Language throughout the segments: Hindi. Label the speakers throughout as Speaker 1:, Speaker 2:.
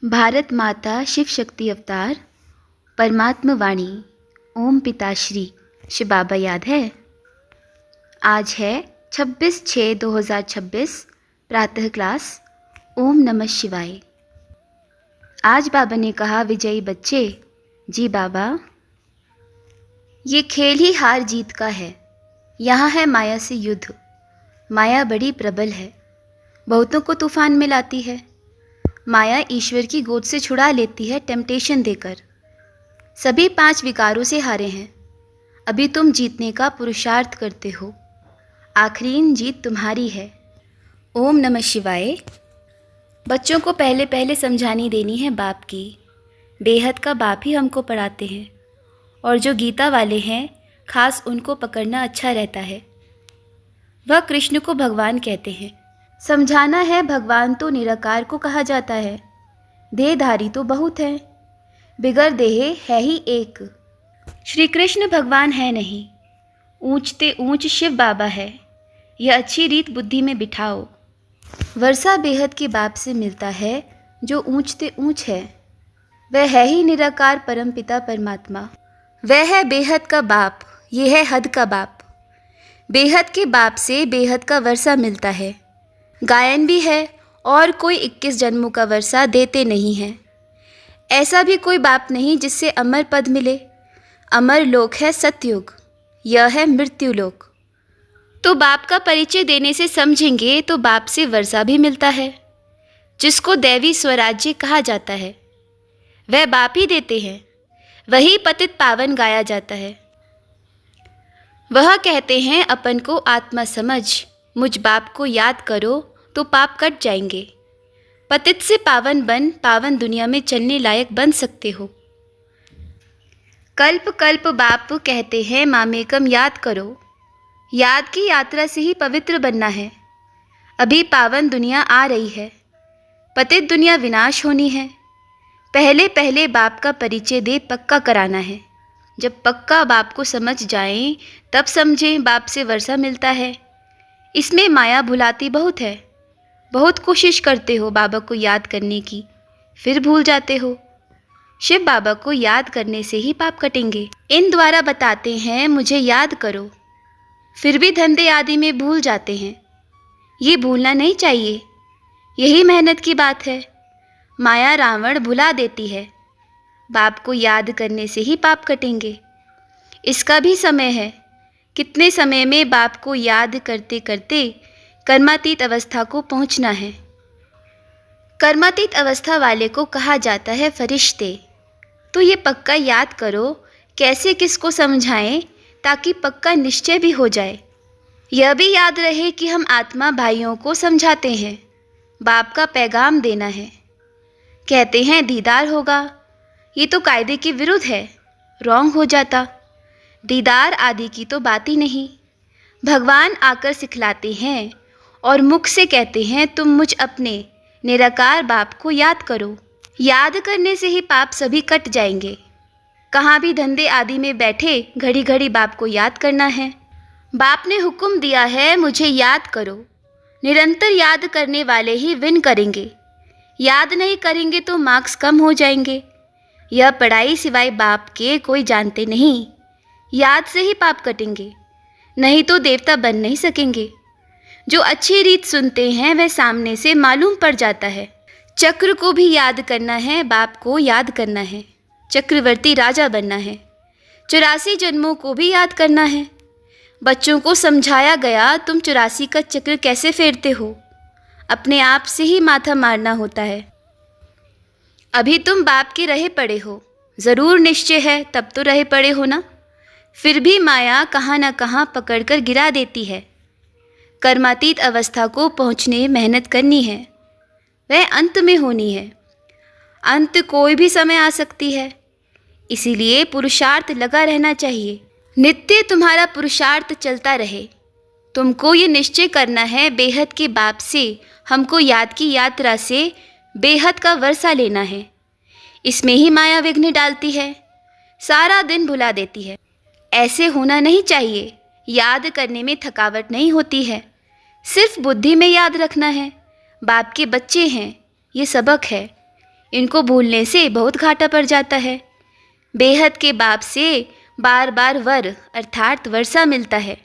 Speaker 1: भारत माता शिव शक्ति अवतार परमात्मा वाणी ओम पिताश्री शिव बाबा याद है। आज है 26/6/2026 प्रातः क्लास। ओम नमः शिवाय। आज बाबा ने कहा, विजयी बच्चे। जी बाबा। ये खेल ही हार जीत का है। यहाँ है माया से युद्ध। माया बड़ी प्रबल है, बहुतों को तूफान में लाती है। माया ईश्वर की गोद से छुड़ा लेती है टेम्पटेशन देकर। सभी 5 विकारों से हारे हैं। अभी तुम जीतने का पुरुषार्थ करते हो। आखिरी जीत तुम्हारी है। ओम नमः शिवाय। बच्चों को पहले पहले समझानी देनी है बाप की। बेहद का बाप ही हमको पढ़ाते हैं, और जो गीता वाले हैं खास उनको पकड़ना अच्छा रहता है। वह कृष्ण को भगवान कहते हैं। समझाना है भगवान तो निराकार को कहा जाता है। देहधारी तो बहुत है, बिगर देह है ही एक। श्री कृष्ण भगवान है नहीं, ऊंचते ऊंच शिव बाबा है। यह अच्छी रीत बुद्धि में बिठाओ। वर्षा बेहद के बाप से मिलता है जो ऊंचते ऊंच है। वह है ही निराकार परम पिता परमात्मा। वह है बेहद का बाप, यह है हद का बाप। बेहद के बाप से बेहद का वर्षा मिलता है। गायन भी है, और कोई 21 जन्मों का वर्षा देते नहीं हैं। ऐसा भी कोई बाप नहीं जिससे अमर पद मिले। अमर लोक है सतयुग, यह है मृत्यु लोक। तो बाप का परिचय देने से समझेंगे तो बाप से वर्षा भी मिलता है, जिसको दैवी स्वराज्य कहा जाता है। वह बाप ही देते हैं। वही पतित पावन गाया जाता है। वह कहते हैं, अपन को आत्मा समझ, मुझ बाप को याद करो तो पाप कट जाएंगे। पतित से पावन बन, पावन दुनिया में चलने लायक बन सकते हो। कल्प कल्प बाप कहते हैं, मामेकम याद करो। याद की यात्रा से ही पवित्र बनना है। अभी पावन दुनिया आ रही है, पतित दुनिया विनाश होनी है। पहले पहले बाप का परिचय दे पक्का कराना है। जब पक्का बाप को समझ जाएं, तब समझें बाप से वर्षा मिलता है। इसमें माया भुलाती बहुत है। बहुत कोशिश करते हो बाबा को याद करने की, फिर भूल जाते हो। शिव बाबा को याद करने से ही पाप कटेंगे। इन द्वारा बताते हैं मुझे याद करो, फिर भी धंधे आदि में भूल जाते हैं। ये भूलना नहीं चाहिए, यही मेहनत की बात है। माया रावण भुला देती है। बाप को याद करने से ही पाप कटेंगे। इसका भी समय है। कितने समय में बाप को याद करते करते कर्मातीत अवस्था को पहुंचना है। कर्मातीत अवस्था वाले को कहा जाता है फरिश्ते। तो ये पक्का याद करो, कैसे किसको समझाएं ताकि पक्का निश्चय भी हो जाए। यह भी याद रहे कि हम आत्मा भाइयों को समझाते हैं, बाप का पैगाम देना है। कहते हैं दीदार होगा, ये तो कायदे के विरुद्ध है, रॉन्ग हो जाता। दीदार आदि की तो बात ही नहीं। भगवान आकर सिखलाते हैं और मुख से कहते हैं, तुम मुझ अपने निराकार बाप को याद करो। याद करने से ही पाप सभी कट जाएंगे। कहाँ भी धंधे आदि में बैठे घड़ी घड़ी बाप को याद करना है। बाप ने हुक्म दिया है, मुझे याद करो। निरंतर याद करने वाले ही विन करेंगे। याद नहीं करेंगे तो मार्क्स कम हो जाएंगे। यह पढ़ाई सिवाय बाप के कोई जानते नहीं। याद से ही पाप कटेंगे, नहीं तो देवता बन नहीं सकेंगे। जो अच्छी रीत सुनते हैं वह सामने से मालूम पड़ जाता है। चक्र को भी याद करना है, बाप को याद करना है। चक्रवर्ती राजा बनना है। 84 जन्मों को भी याद करना है। बच्चों को समझाया गया, तुम 84 का चक्र कैसे फेरते हो। अपने आप से ही माथा मारना होता है। अभी तुम बाप के रहे पड़े हो, ज़रूर निश्चय है तब तो रहे पड़े हो ना। फिर भी माया कहाँ न कहाँ पकड़कर गिरा देती है। कर्मातीत अवस्था को पहुँचने मेहनत करनी है। वह अंत में होनी है। अंत कोई भी समय आ सकती है, इसीलिए पुरुषार्थ लगा रहना चाहिए। नित्य तुम्हारा पुरुषार्थ चलता रहे। तुमको ये निश्चय करना है, बेहद के बाप से हमको याद की यात्रा से बेहद का वर्षा लेना है। इसमें ही माया विघ्न डालती है, सारा दिन भुला देती है। ऐसे होना नहीं चाहिए। याद करने में थकावट नहीं होती है, सिर्फ बुद्धि में याद रखना है। बाप के बच्चे हैं, ये सबक है। इनको भूलने से बहुत घाटा पड़ जाता है। बेहद के बाप से बार बार वर अर्थात वर्षा मिलता है।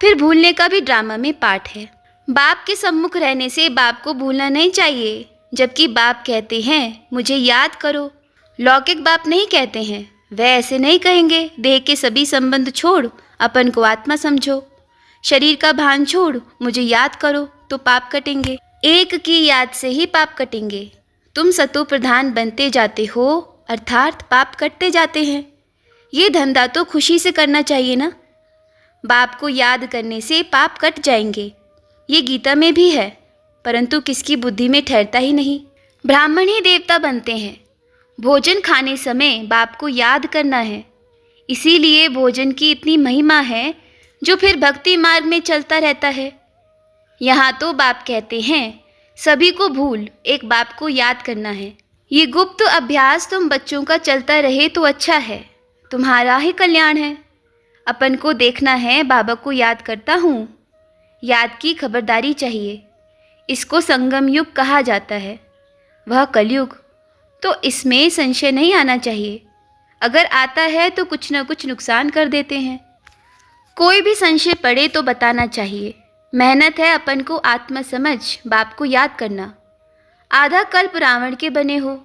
Speaker 1: फिर भूलने का भी ड्रामा में पार्ट है। बाप के सम्मुख रहने से बाप को भूलना नहीं चाहिए, जबकि बाप कहते हैं मुझे याद करो। लौकिक बाप नहीं कहते हैं, वह ऐसे नहीं कहेंगे देह के सभी संबंध छोड़ अपन को आत्मा समझो, शरीर का भान छोड़ मुझे याद करो तो पाप कटेंगे। एक की याद से ही पाप कटेंगे। तुम सतो प्रधान बनते जाते हो अर्थात पाप कटते जाते हैं। ये धंधा तो खुशी से करना चाहिए ना। बाप को याद करने से पाप कट जाएंगे, ये गीता में भी है, परंतु किसकी बुद्धि में ठहरता ही नहीं। ब्राह्मण ही देवता बनते हैं। भोजन खाने समय बाप को याद करना है, इसीलिए भोजन की इतनी महिमा है जो फिर भक्ति मार्ग में चलता रहता है। यहाँ तो बाप कहते हैं सभी को भूल एक बाप को याद करना है। ये गुप्त अभ्यास तुम बच्चों का चलता रहे तो अच्छा है, तुम्हारा ही कल्याण है। अपन को देखना है बाबा को याद करता हूँ, याद की खबरदारी चाहिए। इसको संगम युग कहा जाता है, वह कलयुग, तो इसमें संशय नहीं आना चाहिए। अगर आता है तो कुछ न कुछ नुकसान कर देते हैं। कोई भी संशय पड़े तो बताना चाहिए। मेहनत है अपन को आत्मा समझ बाप को याद करना। आधा कल्प रावण के बने हो,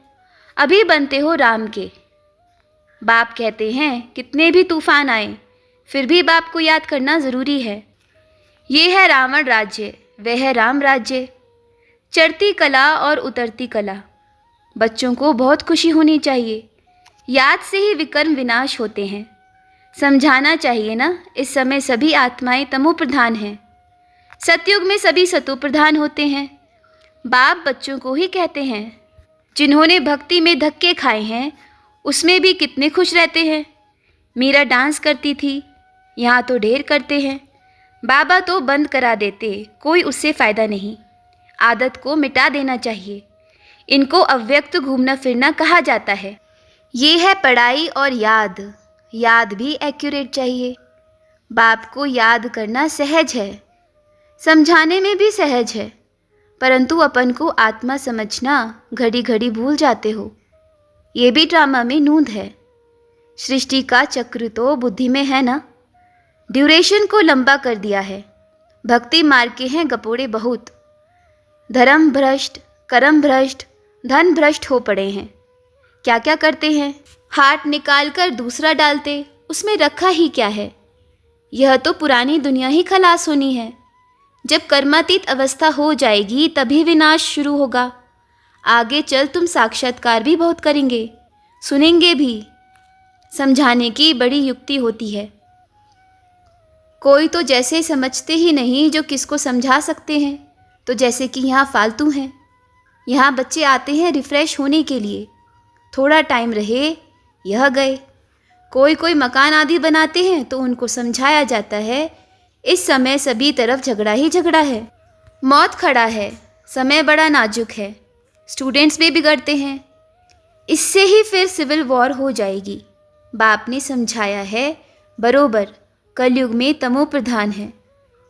Speaker 1: अभी बनते हो राम के। बाप कहते हैं कितने भी तूफान आए फिर भी बाप को याद करना ज़रूरी है। ये है रावण राज्य, वह है राम राज्य। चढ़ती कला और उतरती कला। बच्चों को बहुत खुशी होनी चाहिए। याद से ही विकर्म विनाश होते हैं। समझाना चाहिए ना, इस समय सभी आत्माएं तमो प्रधान हैं, सतयुग में सभी सतो प्रधान होते हैं। बाप बच्चों को ही कहते हैं जिन्होंने भक्ति में धक्के खाए हैं उसमें भी कितने खुश रहते हैं। मीरा डांस करती थी, यहाँ तो ढेर करते हैं। बाबा तो बंद करा देते, कोई उससे फ़ायदा नहीं। आदत को मिटा देना चाहिए। इनको अव्यक्त घूमना फिरना कहा जाता है। ये है पढ़ाई और याद। याद भी एक्यूरेट चाहिए। बाप को याद करना सहज है, समझाने में भी सहज है, परंतु अपन को आत्मा समझना घड़ी घड़ी भूल जाते हो। ये भी ड्रामा में नूंद है। सृष्टि का चक्र तो बुद्धि में है ना। ड्यूरेशन को लंबा कर दिया है। भक्ति मार्ग के हैं गपोड़े बहुत। धर्म भ्रष्ट, कर्म भ्रष्ट, धन भ्रष्ट हो पड़े हैं। क्या क्या करते हैं, हाथ निकाल कर दूसरा डालते, उसमें रखा ही क्या है। यह तो पुरानी दुनिया ही खलास होनी है। जब कर्मातीत अवस्था हो जाएगी तभी विनाश शुरू होगा। आगे चल तुम साक्षात्कार भी बहुत करेंगे, सुनेंगे भी। समझाने की बड़ी युक्ति होती है। कोई तो जैसे समझते ही नहीं जो किसको समझा सकते हैं, तो जैसे कि यहाँ फालतू हैं। यहाँ बच्चे आते हैं रिफ़्रेश होने के लिए, थोड़ा टाइम रहे, यह गए। कोई कोई मकान आदि बनाते हैं तो उनको समझाया जाता है इस समय सभी तरफ झगड़ा ही झगड़ा है, मौत खड़ा है, समय बड़ा नाजुक है। स्टूडेंट्स भी बिगड़ते हैं, इससे ही फिर सिविल वॉर हो जाएगी। बाप ने समझाया है बरोबर, कलयुग में तमो प्रधान है,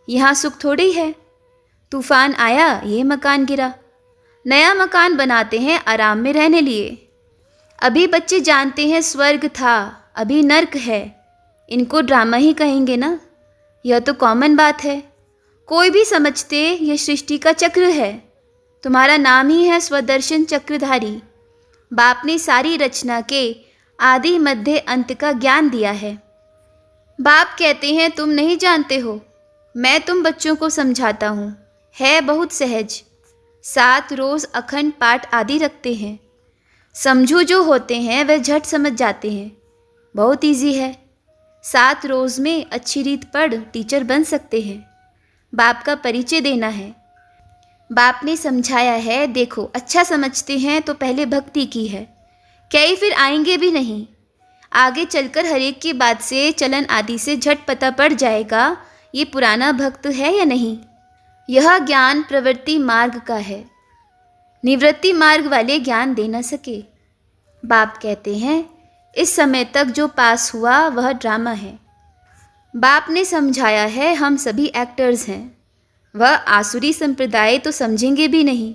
Speaker 1: यहाँ सुख थोड़ी है। तूफान आया, ये मकान गिरा, नया मकान बनाते हैं आराम में रहने लिए। अभी बच्चे जानते हैं स्वर्ग था, अभी नर्क है। इनको ड्रामा ही कहेंगे ना, यह तो कॉमन बात है। कोई भी समझते यह सृष्टि का चक्र है। तुम्हारा नाम ही है स्वदर्शन चक्रधारी। बाप ने सारी रचना के आदि मध्य अंत का ज्ञान दिया है। बाप कहते हैं तुम नहीं जानते हो, मैं तुम बच्चों को समझाता हूँ। है बहुत सहज। 7 रोज़ अखंड पाठ आदि रखते हैं। समझू जो होते हैं वह झट समझ जाते हैं, बहुत इजी है। 7 रोज़ में अच्छी रीत पढ़ टीचर बन सकते हैं। बाप का परिचय देना है। बाप ने समझाया है, देखो अच्छा समझते हैं तो पहले भक्ति की है, कई फिर आएंगे भी नहीं। आगे चलकर हर एक की बात से चलन आदि से झट पता पड़ जाएगा ये पुराना भक्त है या नहीं। यह ज्ञान प्रवृत्ति मार्ग का है, निवृत्ति मार्ग वाले ज्ञान दे न सके। बाप कहते हैं इस समय तक जो पास हुआ वह ड्रामा है। बाप ने समझाया है हम सभी एक्टर्स हैं। वह आसुरी संप्रदाय तो समझेंगे भी नहीं।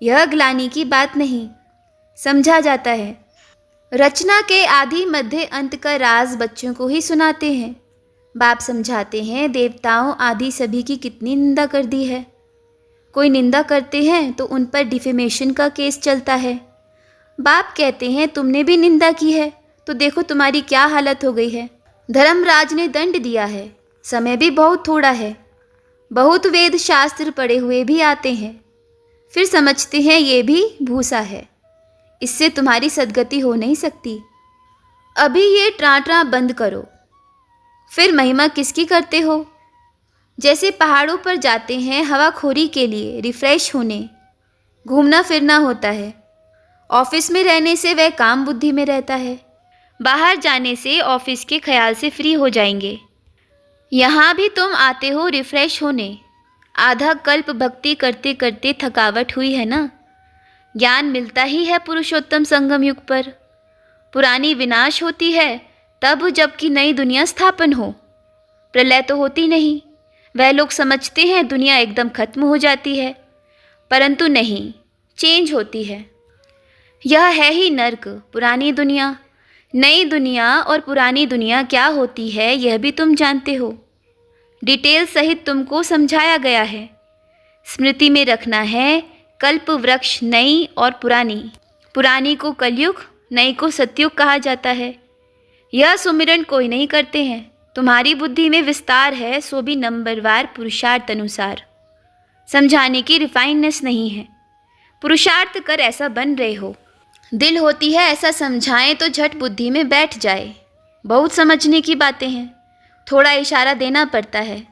Speaker 1: यह ग्लानि की बात नहीं, समझा जाता है। रचना के आदि मध्य अंत का राज बच्चों को ही सुनाते हैं। बाप समझाते हैं देवताओं आदि सभी की कितनी निंदा कर दी है। कोई निंदा करते हैं तो उन पर डिफेमेशन का केस चलता है। बाप कहते हैं तुमने भी निंदा की है तो देखो तुम्हारी क्या हालत हो गई है। धर्मराज ने दंड दिया है, समय भी बहुत थोड़ा है। बहुत वेद शास्त्र पढ़े हुए भी आते हैं, फिर समझते हैं ये भी भूसा है, इससे तुम्हारी सद्गति हो नहीं सकती। अभी ये ट्रां बंद करो। फिर महिमा किसकी करते हो? जैसे पहाड़ों पर जाते हैं हवाखोरी के लिए, रिफ्रेश होने, घूमना फिरना होता है। ऑफिस में रहने से वह काम बुद्धि में रहता है, बाहर जाने से ऑफिस के ख्याल से फ्री हो जाएंगे। यहाँ भी तुम आते हो रिफ्रेश होने। आधा कल्प भक्ति करते करते थकावट हुई है ना। ज्ञान मिलता ही है पुरुषोत्तम संगम युग पर। पुरानी विनाश होती है तब जबकि नई दुनिया स्थापन हो। प्रलय तो होती नहीं। वह लोग समझते हैं दुनिया एकदम खत्म हो जाती है, परंतु नहीं, चेंज होती है। यह है ही नर्क, पुरानी दुनिया। नई दुनिया और पुरानी दुनिया क्या होती है यह भी तुम जानते हो। डिटेल सहित तुमको समझाया गया है। स्मृति में रखना है कल्प वृक्ष नई और पुरानी। पुरानी को कलयुग, नई को सतयुग कहा जाता है। यह सुमिरन कोई नहीं करते हैं। तुम्हारी बुद्धि में विस्तार है सो भी नंबरवार पुरुषार्थ अनुसार। समझाने की रिफाइननेस नहीं है। पुरुषार्थ कर ऐसा बन रहे हो। दिल होती है ऐसा समझाएं तो झट बुद्धि में बैठ जाए। बहुत समझने की बातें हैं, थोड़ा इशारा देना पड़ता है।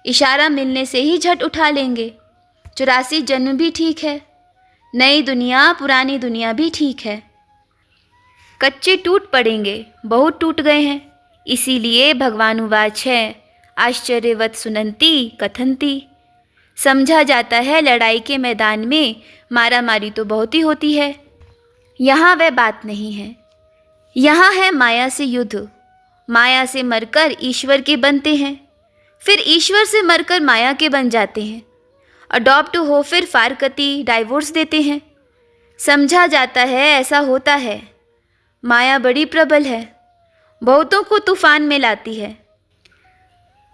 Speaker 1: इशारा मिलने से ही झट उठा लेंगे। 84 जन्म भी ठीक है, नई दुनिया पुरानी दुनिया भी ठीक है। कच्चे टूट पड़ेंगे, बहुत टूट गए हैं। इसीलिए भगवान उवाच है आश्चर्यवत सुनंती कथंती। समझा जाता है लड़ाई के मैदान में मारा मारी तो बहुत ही होती है। यहाँ वह बात नहीं है। यहाँ है माया से युद्ध। माया से मरकर ईश्वर के बनते हैं, फिर ईश्वर से मरकर माया के बन जाते हैं। अडॉप्ट हो फिर फारकती डाइवोर्स देते हैं। समझा जाता है ऐसा होता है। माया बड़ी प्रबल है, बहुतों को तूफान में लाती है।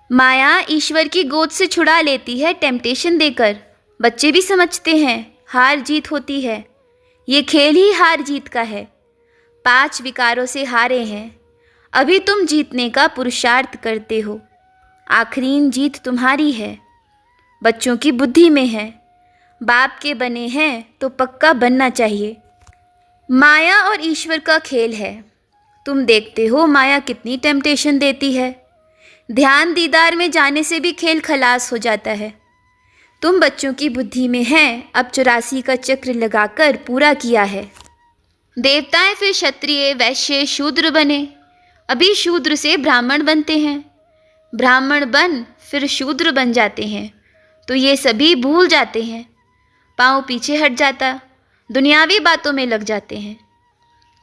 Speaker 1: माया ईश्वर की गोद से छुड़ा लेती है टेम्पटेशन देकर। बच्चे भी समझते हैं हार जीत होती है। ये खेल ही हार जीत का है। 5 विकारों से हारे हैं। अभी तुम जीतने का पुरुषार्थ करते हो। आखिरीन जीत तुम्हारी है, बच्चों की बुद्धि में है। बाप के बने हैं तो पक्का बनना चाहिए। माया और ईश्वर का खेल है। तुम देखते हो माया कितनी टेम्पटेशन देती है। ध्यान दीदार में जाने से भी खेल खलास हो जाता है। तुम बच्चों की बुद्धि में हैं, अब 84 का चक्र लगाकर पूरा किया है। देवताएं फिर क्षत्रिय वैश्य शूद्र बने। अभी शूद्र से ब्राह्मण बनते हैं, ब्राह्मण बन फिर शूद्र बन जाते हैं। तो ये सभी भूल जाते हैं। पाँव पीछे हट जाता, दुनियावी बातों में लग जाते हैं।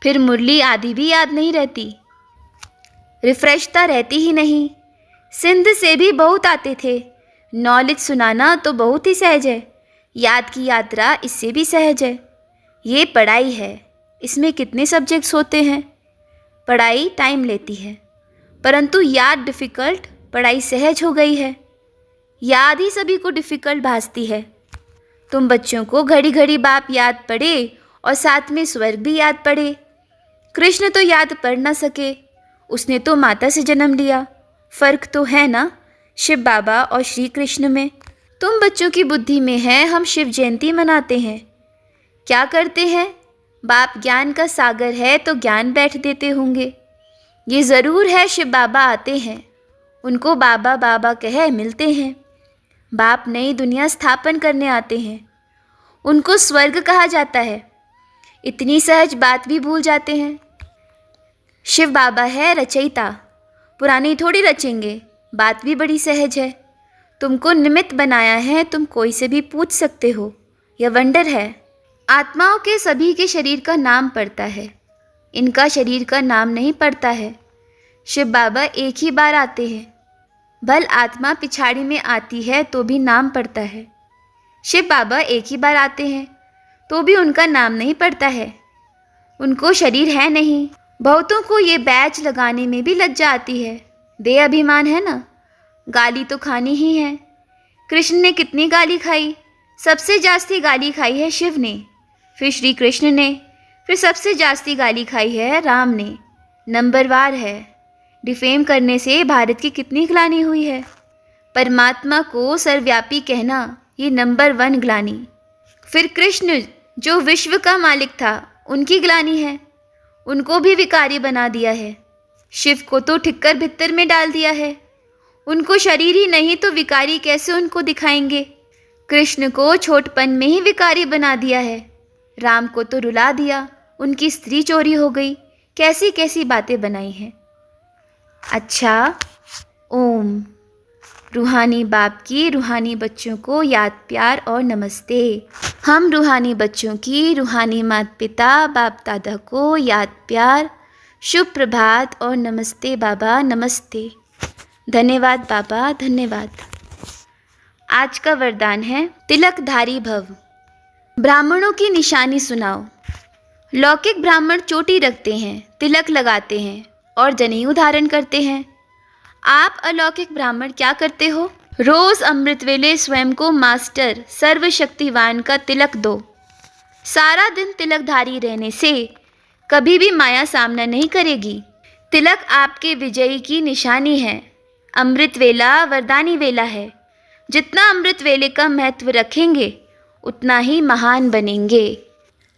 Speaker 1: फिर मुरली आदि भी याद नहीं रहती, रिफ्रेशता रहती ही नहीं। सिंध से भी बहुत आते थे। नॉलेज सुनाना तो बहुत ही सहज है, याद की यात्रा इससे भी सहज है। ये पढ़ाई है, इसमें कितने सब्जेक्ट्स होते हैं। पढ़ाई टाइम लेती है, परंतु याद डिफ़िकल्ट, पढ़ाई सहज हो गई है। याद ही सभी को डिफ़िकल्ट भासती है। तुम बच्चों को घड़ी घड़ी बाप याद पड़े और साथ में स्वर्ग भी याद पड़े। कृष्ण तो याद पढ़ ना सके, उसने तो माता से जन्म लिया। फ़र्क तो है ना शिव बाबा और श्री कृष्ण में। तुम बच्चों की बुद्धि में है हम शिव जयंती मनाते हैं। क्या करते हैं? बाप ज्ञान का सागर है तो ज्ञान बैठ देते होंगे। ये ज़रूर है शिव बाबा आते हैं, उनको बाबा बाबा कहे मिलते हैं। बाप नई दुनिया स्थापन करने आते हैं, उनको स्वर्ग कहा जाता है। इतनी सहज बात भी भूल जाते हैं। शिव बाबा है रचयिता, पुरानी थोड़ी रचेंगे। बात भी बड़ी सहज है। तुमको निमित्त बनाया है, तुम कोई से भी पूछ सकते हो। यह वंडर है। आत्माओं के सभी के शरीर का नाम पड़ता है, इनका शरीर का नाम नहीं पड़ता है। शिव बाबा एक ही बार आते हैं, भल आत्मा पिछाड़ी में आती है तो भी नाम पड़ता है। शिव बाबा एक ही बार आते हैं तो भी उनका नाम नहीं पड़ता है। उनको शरीर है नहीं। बहुतों को ये बैच लगाने में भी लज्जा आती है। दे अभिमान है ना, गाली तो खानी ही है। कृष्ण ने कितनी गाली खाई? सबसे जास्ती गाली खाई है शिव ने, फिर श्री कृष्ण ने, फिर सबसे जास्ती गाली खाई है राम ने। नंबरवार है। डिफेम करने से भारत की कितनी ग्लानि हुई है। परमात्मा को सर्वव्यापी कहना ये नंबर 1 ग्लानि। फिर कृष्ण जो विश्व का मालिक था, उनकी ग्लानि है। उनको भी विकारी बना दिया है। शिव को तो ठिक्कर भित्तर में डाल दिया है। उनको शरीर ही नहीं तो विकारी कैसे उनको दिखाएंगे। कृष्ण को छोटपन में ही विकारी बना दिया है। राम को तो रुला दिया, उनकी स्त्री चोरी हो गई। कैसी कैसी बातें बनाई हैं। अच्छा, ओम। रूहानी बाप की रूहानी बच्चों को याद, प्यार और नमस्ते। हम रूहानी बच्चों की रूहानी माता पिता बाप दादा को याद, प्यार, शुभ प्रभात और नमस्ते बाबा, नमस्ते। धन्यवाद बाबा, धन्यवाद। आज का वरदान है तिलकधारी भव। ब्राह्मणों की निशानी सुनाओ। लौकिक ब्राह्मण चोटी रखते हैं, तिलक लगाते हैं और जनेऊ धारण करते हैं। आप अलौकिक ब्राह्मण क्या करते हो? रोज अमृत वेले स्वयं को मास्टर सर्वशक्तिवान का तिलक दो। सारा दिन तिलकधारी रहने से कभी भी माया सामना नहीं करेगी। तिलक आपके विजयी की निशानी है। अमृत वेला वरदानी वेला है। जितना अमृत वेले का महत्व रखेंगे उतना ही महान बनेंगे।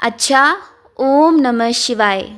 Speaker 1: अच्छा, ओम नमः शिवाय।